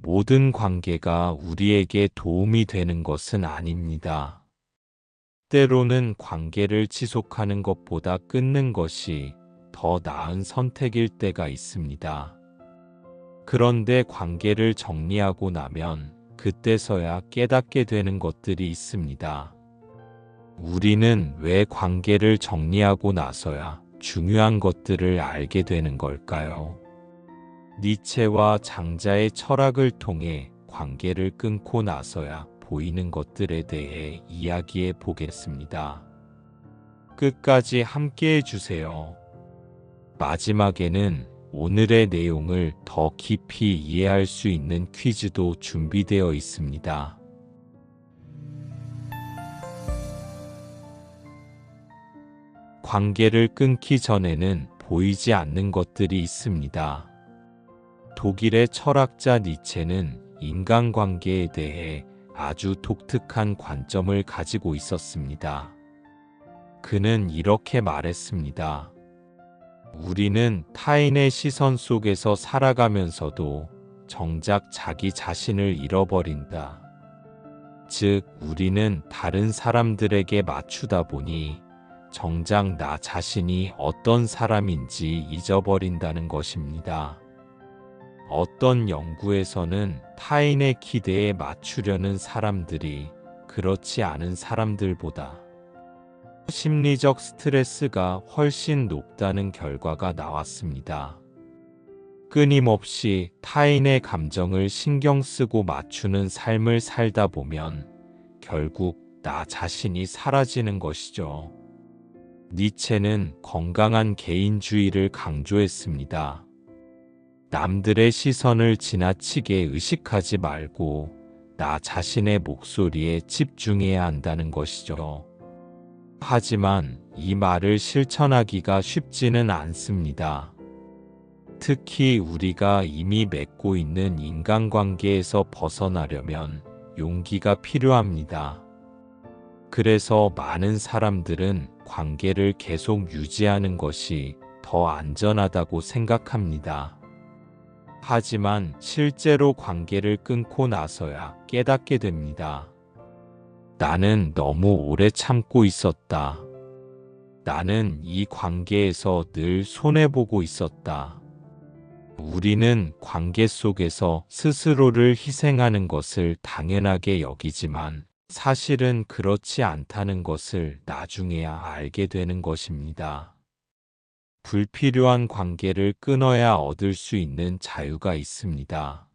모든 관계가 우리에게 도움이 되는 것은 아닙니다. 때로는 관계를 지속하는 것보다 끊는 것이 더 나은 선택일 때가 있습니다. 그런데 관계를 정리하고 나면 그때서야 깨닫게 되는 것들이 있습니다. 우리는 왜 관계를 정리하고 나서야 중요한 것들을 알게 되는 걸까요? 니체와 장자의 철학을 통해 관계를 끊고 나서야 보이는 것들에 대해 이야기해 보겠습니다. 끝까지 함께 해주세요. 마지막에는 오늘의 내용을 더 깊이 이해할 수 있는 퀴즈도 준비되어 있습니다. 관계를 끊기 전에는 보이지 않는 것들이 있습니다. 독일의 철학자 니체는 인간관계에 대해 아주 독특한 관점을 가지고 있었습니다. 그는 이렇게 말했습니다. 우리는 타인의 시선 속에서 살아가면서도 정작 자기 자신을 잃어버린다. 즉, 우리는 다른 사람들에게 맞추다 보니 정작 나 자신이 어떤 사람인지 잊어버린다는 것입니다. 어떤 연구에서는 타인의 기대에 맞추려는 사람들이 그렇지 않은 사람들보다 심리적 스트레스가 훨씬 높다는 결과가 나왔습니다. 끊임없이 타인의 감정을 신경 쓰고 맞추는 삶을 살다 보면 결국 나 자신이 사라지는 것이죠. 니체는 건강한 개인주의를 강조했습니다. 남들의 시선을 지나치게 의식하지 말고 나 자신의 목소리에 집중해야 한다는 것이죠. 하지만 이 말을 실천하기가 쉽지는 않습니다. 특히 우리가 이미 맺고 있는 인간관계에서 벗어나려면 용기가 필요합니다. 그래서 많은 사람들은 관계를 계속 유지하는 것이 더 안전하다고 생각합니다. 하지만 실제로 관계를 끊고 나서야 깨닫게 됩니다. 나는 너무 오래 참고 있었다. 나는 이 관계에서 늘 손해보고 있었다. 우리는 관계 속에서 스스로를 희생하는 것을 당연하게 여기지만 사실은 그렇지 않다는 것을 나중에야 알게 되는 것입니다. 불필요한 관계를 끊어야 얻을 수 있는 자유가 있습니다.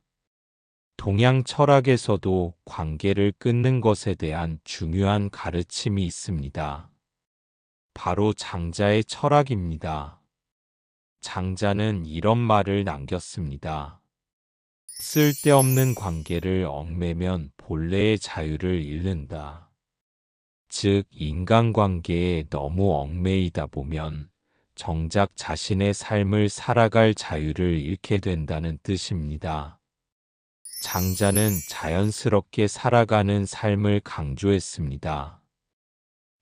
동양 철학에서도 관계를 끊는 것에 대한 중요한 가르침이 있습니다. 바로 장자의 철학입니다. 장자는 이런 말을 남겼습니다. 쓸데없는 관계를 얽매면 본래의 자유를 잃는다. 즉, 인간관계에 너무 얽매이다 보면 정작 자신의 삶을 살아갈 자유를 잃게 된다는 뜻입니다. 장자는 자연스럽게 살아가는 삶을 강조했습니다.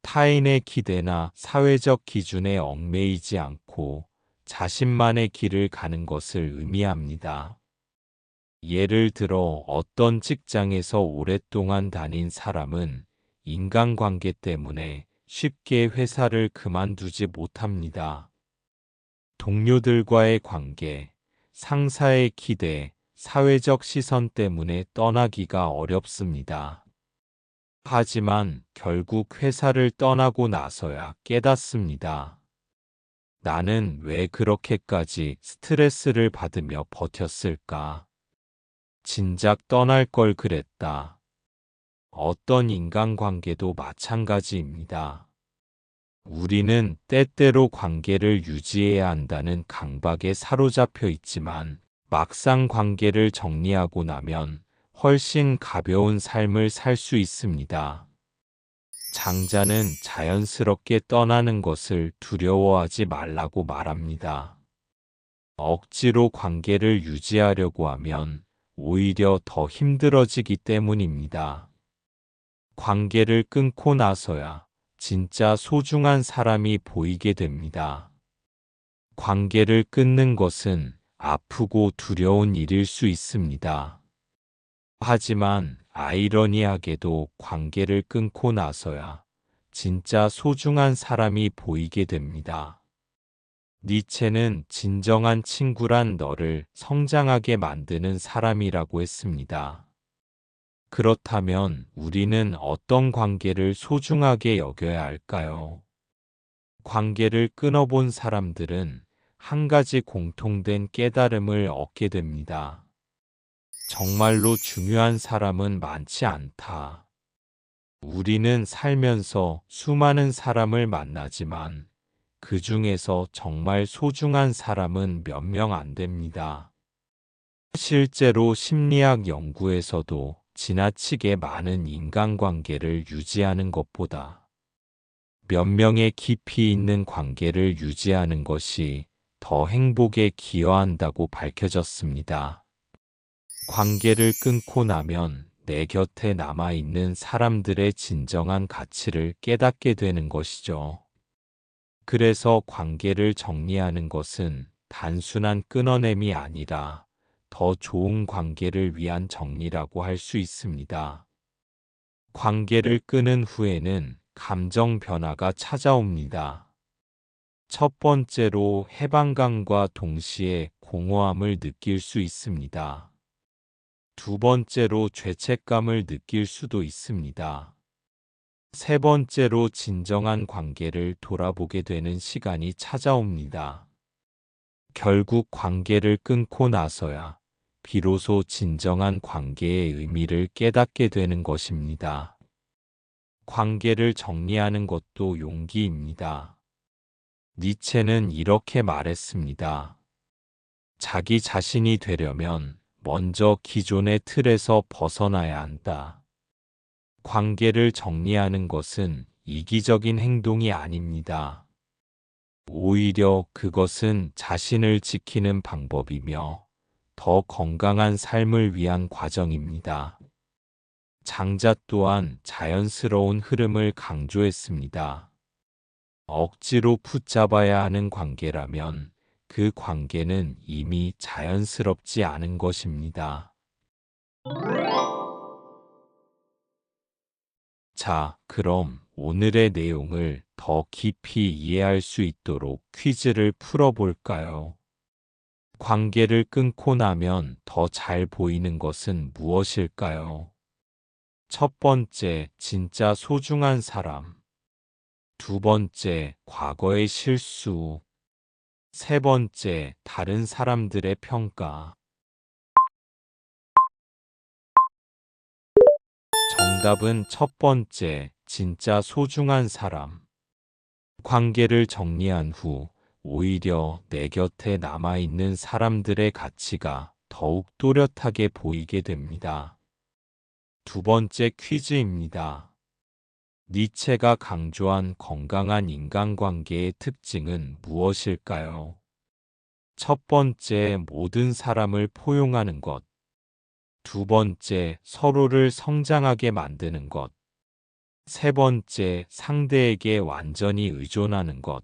타인의 기대나 사회적 기준에 얽매이지 않고 자신만의 길을 가는 것을 의미합니다. 예를 들어 어떤 직장에서 오랫동안 다닌 사람은 인간관계 때문에 쉽게 회사를 그만두지 못합니다. 동료들과의 관계, 상사의 기대, 사회적 시선 때문에 떠나기가 어렵습니다. 하지만 결국 회사를 떠나고 나서야 깨닫습니다. 나는 왜 그렇게까지 스트레스를 받으며 버텼을까? 진작 떠날 걸 그랬다. 어떤 인간관계도 마찬가지입니다. 우리는 때때로 관계를 유지해야 한다는 강박에 사로잡혀 있지만 막상 관계를 정리하고 나면 훨씬 가벼운 삶을 살 수 있습니다. 장자는 자연스럽게 떠나는 것을 두려워하지 말라고 말합니다. 억지로 관계를 유지하려고 하면 오히려 더 힘들어지기 때문입니다. 관계를 끊고 나서야 진짜 소중한 사람이 보이게 됩니다. 관계를 끊는 것은 아프고 두려운 일일 수 있습니다. 하지만 아이러니하게도 관계를 끊고 나서야 진짜 소중한 사람이 보이게 됩니다. 니체는 진정한 친구란 너를 성장하게 만드는 사람이라고 했습니다. 그렇다면 우리는 어떤 관계를 소중하게 여겨야 할까요? 관계를 끊어본 사람들은 한 가지 공통된 깨달음을 얻게 됩니다. 정말로 중요한 사람은 많지 않다. 우리는 살면서 수많은 사람을 만나지만 그 중에서 정말 소중한 사람은 몇 명 안 됩니다. 실제로 심리학 연구에서도 지나치게 많은 인간관계를 유지하는 것보다 몇 명의 깊이 있는 관계를 유지하는 것이 더 행복에 기여한다고 밝혀졌습니다. 관계를 끊고 나면 내 곁에 남아있는 사람들의 진정한 가치를 깨닫게 되는 것이죠. 그래서 관계를 정리하는 것은 단순한 끊어냄이 아니라 더 좋은 관계를 위한 정리라고 할 수 있습니다. 관계를 끊은 후에는 감정 변화가 찾아옵니다. 첫 번째로 해방감과 동시에 공허함을 느낄 수 있습니다. 두 번째로 죄책감을 느낄 수도 있습니다. 세 번째로 진정한 관계를 돌아보게 되는 시간이 찾아옵니다. 결국 관계를 끊고 나서야 비로소 진정한 관계의 의미를 깨닫게 되는 것입니다. 관계를 정리하는 것도 용기입니다. 니체는 이렇게 말했습니다. 자기 자신이 되려면 먼저 기존의 틀에서 벗어나야 한다. 관계를 정리하는 것은 이기적인 행동이 아닙니다. 오히려 그것은 자신을 지키는 방법이며 더 건강한 삶을 위한 과정입니다. 장자 또한 자연스러운 흐름을 강조했습니다. 억지로 붙잡아야 하는 관계라면 그 관계는 이미 자연스럽지 않은 것입니다. 자, 그럼 오늘의 내용을 더 깊이 이해할 수 있도록 퀴즈를 풀어볼까요? 관계를 끊고 나면 더 잘 보이는 것은 무엇일까요? 첫 번째, 진짜 소중한 사람. 두 번째, 과거의 실수. 세 번째, 다른 사람들의 평가. 정답은 첫 번째, 진짜 소중한 사람. 관계를 정리한 후 오히려 내 곁에 남아있는 사람들의 가치가 더욱 또렷하게 보이게 됩니다. 두 번째 퀴즈입니다. 니체가 강조한 건강한 인간관계의 특징은 무엇일까요? 첫 번째, 모든 사람을 포용하는 것. 두 번째, 서로를 성장하게 만드는 것. 세 번째, 상대에게 완전히 의존하는 것.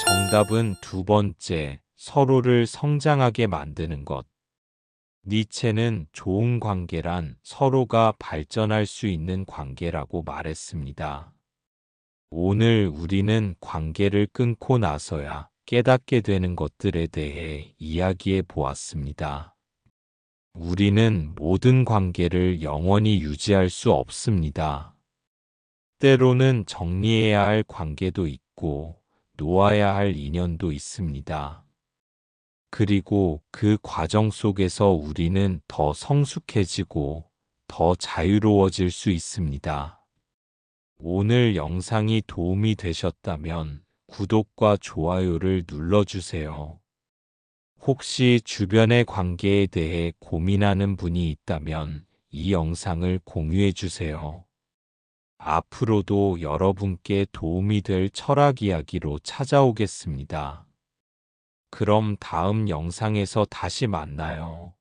정답은 두 번째, 서로를 성장하게 만드는 것. 니체는 좋은 관계란 서로가 발전할 수 있는 관계라고 말했습니다. 오늘 우리는 관계를 끊고 나서야 깨닫게 되는 것들에 대해 이야기해 보았습니다. 우리는 모든 관계를 영원히 유지할 수 없습니다. 때로는 정리해야 할 관계도 있고 놓아야 할 인연도 있습니다. 그리고 그 과정 속에서 우리는 더 성숙해지고 더 자유로워질 수 있습니다. 오늘 영상이 도움이 되셨다면 구독과 좋아요를 눌러주세요. 혹시 주변의 관계에 대해 고민하는 분이 있다면 이 영상을 공유해주세요. 앞으로도 여러분께 도움이 될 철학 이야기로 찾아오겠습니다. 그럼 다음 영상에서 다시 만나요.